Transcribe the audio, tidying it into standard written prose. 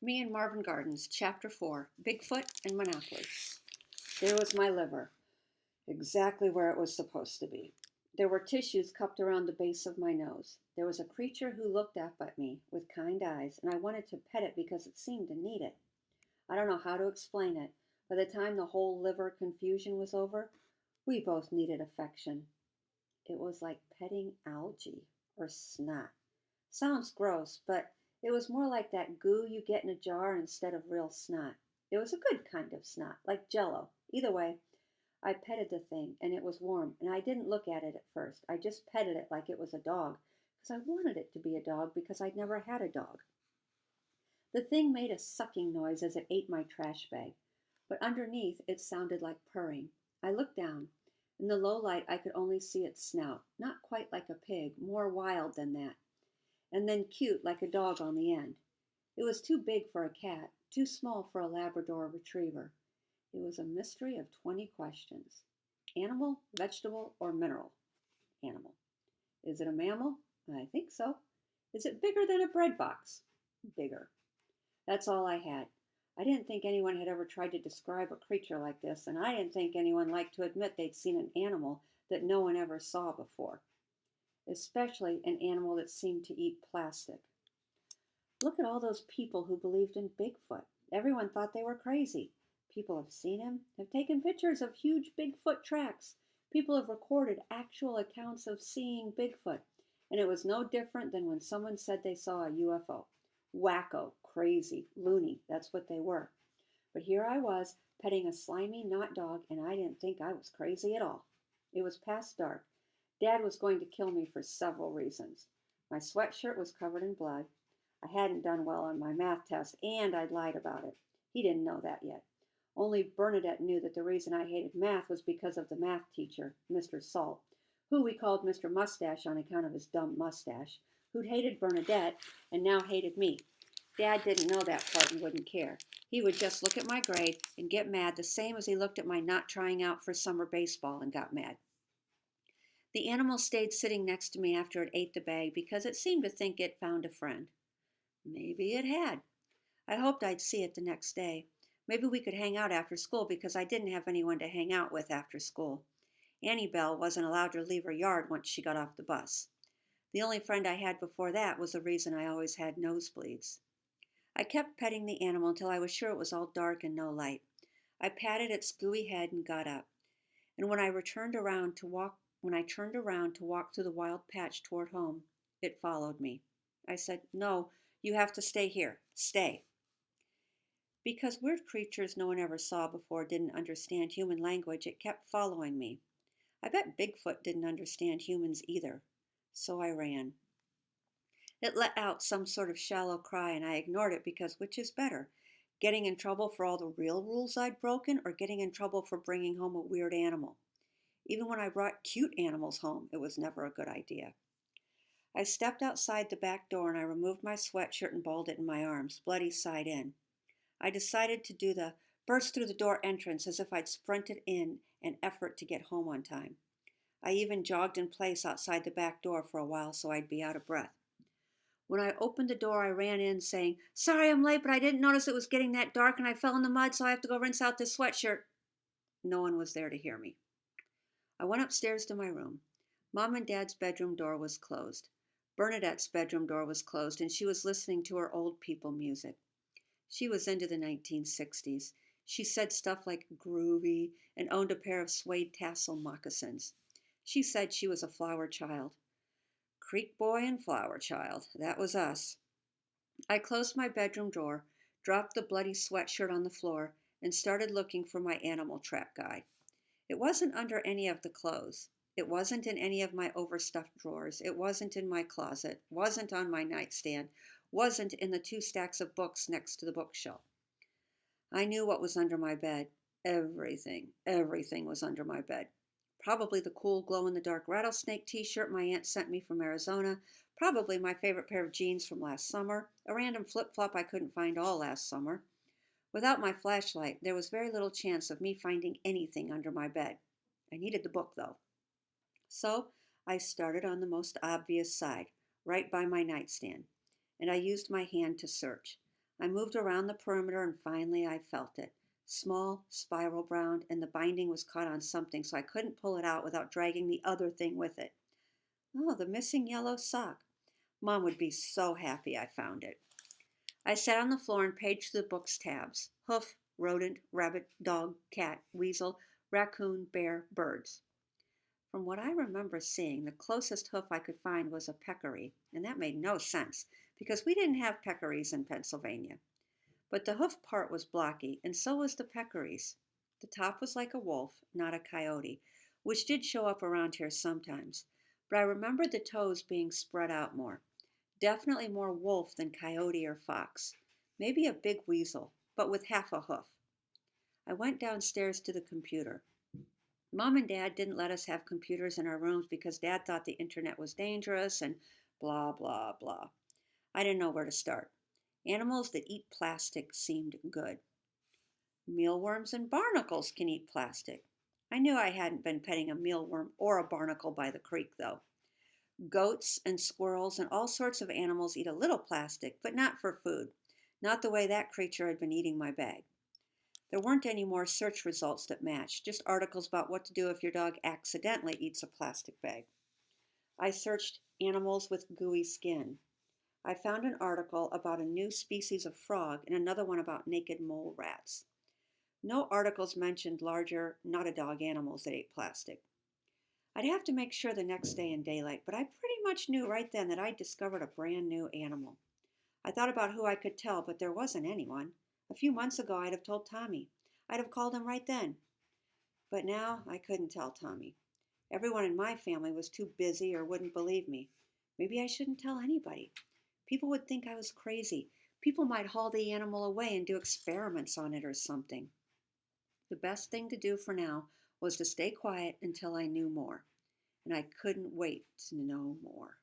Me and Marvin Gardens, Chapter 4, Bigfoot and Monopoly. There was my liver, exactly where it was supposed to be. There were tissues cupped around the base of my nose. There was a creature who looked up at me with kind eyes, and I wanted to pet it because it seemed to need it. I don't know how to explain it. By the time the whole liver confusion was over, we both needed affection. It was like petting algae or snot. Sounds gross, but it was more like that goo you get in a jar instead of real snot. It was a good kind of snot, like jello. Either way, I petted the thing, and it was warm, and I didn't look at it at first. I just petted it like it was a dog, because I wanted it to be a dog because I'd never had a dog. The thing made a sucking noise as it ate my trash bag, but underneath it sounded like purring. I looked down. In the low light, I could only see its snout, not quite like a pig, more wild than that, and then cute like a dog on the end. It was too big for a cat, too small for a Labrador retriever. It was a mystery of 20 questions. Animal, vegetable, or mineral? Animal. Is it a mammal? I think so. Is it bigger than a bread box? Bigger. That's all I had. I didn't think anyone had ever tried to describe a creature like this, and I didn't think anyone liked to admit they'd seen an animal that no one ever saw before, especially an animal that seemed to eat plastic. Look at all those people who believed in Bigfoot. Everyone thought they were crazy. People have seen him, have taken pictures of huge Bigfoot tracks. People have recorded actual accounts of seeing Bigfoot, and it was no different than when someone said they saw a UFO. Wacko, crazy, loony, that's what they were. But here I was, petting a slimy knot dog, and I didn't think I was crazy at all. It was past dark. Dad was going to kill me for several reasons. My sweatshirt was covered in blood. I hadn't done well on my math test, and I'd lied about it. He didn't know that yet. Only Bernadette knew that the reason I hated math was because of the math teacher, Mr. Salt, who we called Mr. Mustache on account of his dumb mustache, who'd hated Bernadette and now hated me. Dad didn't know that part and wouldn't care. He would just look at my grade and get mad the same as he looked at my not trying out for summer baseball and got mad. The animal stayed sitting next to me after it ate the bag because it seemed to think it found a friend. Maybe it had. I hoped I'd see it the next day. Maybe we could hang out after school because I didn't have anyone to hang out with after school. Annie Bell wasn't allowed to leave her yard once she got off the bus. The only friend I had before that was the reason I always had nosebleeds. I kept petting the animal until I was sure it was all dark and no light. I patted its gooey head and got up. And when I turned around to walk through the wild patch toward home, it followed me. I said, "No, you have to stay here. Stay." Because weird creatures no one ever saw before didn't understand human language, it kept following me. I bet Bigfoot didn't understand humans either. So I ran. It let out some sort of shallow cry, and I ignored it because which is better? Getting in trouble for all the real rules I'd broken, or getting in trouble for bringing home a weird animal? Even when I brought cute animals home, it was never a good idea. I stepped outside the back door and I removed my sweatshirt and balled it in my arms, bloody side in. I decided to do the burst through the door entrance as if I'd sprinted in an effort to get home on time. I even jogged in place outside the back door for a while so I'd be out of breath. When I opened the door, I ran in saying, "Sorry I'm late, but I didn't notice it was getting that dark and I fell in the mud, so I have to go rinse out this sweatshirt." No one was there to hear me. I went upstairs to my room. Mom and Dad's bedroom door was closed. Bernadette's bedroom door was closed, and she was listening to her old people music. She was into the 1960s. She said stuff like groovy and owned a pair of suede tassel moccasins. She said she was a flower child. Creek boy and flower child, that was us. I closed my bedroom door, dropped the bloody sweatshirt on the floor, and started looking for my animal trap guide. It wasn't under any of the clothes. It wasn't in any of my overstuffed drawers. It wasn't in my closet. Wasn't on my nightstand. Wasn't in the 2 stacks of books next to the bookshelf. I knew what was under my bed. Everything was under my bed. Probably the cool glow-in-the-dark rattlesnake t-shirt my aunt sent me from Arizona. Probably my favorite pair of jeans from last summer. A random flip-flop I couldn't find all last summer. Without my flashlight, there was very little chance of me finding anything under my bed. I needed the book, though. So I started on the most obvious side, right by my nightstand, and I used my hand to search. I moved around the perimeter and finally I felt it. Small, spiral brown, and the binding was caught on something, so I couldn't pull it out without dragging the other thing with it. Oh, the missing yellow sock. Mom would be so happy I found it. I sat on the floor and paged through the book's tabs. Hoof, rodent, rabbit, dog, cat, weasel, raccoon, bear, birds. From what I remember seeing, the closest hoof I could find was a peccary, and that made no sense because we didn't have peccaries in Pennsylvania. But the hoof part was blocky, and so was the peccaries. The top was like a wolf, not a coyote, which did show up around here sometimes. But I remembered the toes being spread out more. Definitely more wolf than coyote or fox. Maybe a big weasel, but with half a hoof. I went downstairs to the computer. Mom and Dad didn't let us have computers in our rooms because Dad thought the internet was dangerous and blah, blah, blah. I didn't know where to start. Animals that eat plastic seemed good. Mealworms and barnacles can eat plastic. I knew I hadn't been petting a mealworm or a barnacle by the creek, though. Goats and squirrels and all sorts of animals eat a little plastic, but not for food. Not the way that creature had been eating my bag. There weren't any more search results that matched, just articles about what to do if your dog accidentally eats a plastic bag. I searched animals with gooey skin. I found an article about a new species of frog and another one about naked mole rats. No articles mentioned larger, not a dog animals that ate plastic. I'd have to make sure the next day in daylight, but I pretty much knew right then that I'd discovered a brand new animal. I thought about who I could tell, but there wasn't anyone. A few months ago, I'd have told Tommy. I'd have called him right then. But now I couldn't tell Tommy. Everyone in my family was too busy or wouldn't believe me. Maybe I shouldn't tell anybody. People would think I was crazy. People might haul the animal away and do experiments on it or something. The best thing to do for now was to stay quiet until I knew more. And I couldn't wait to know more.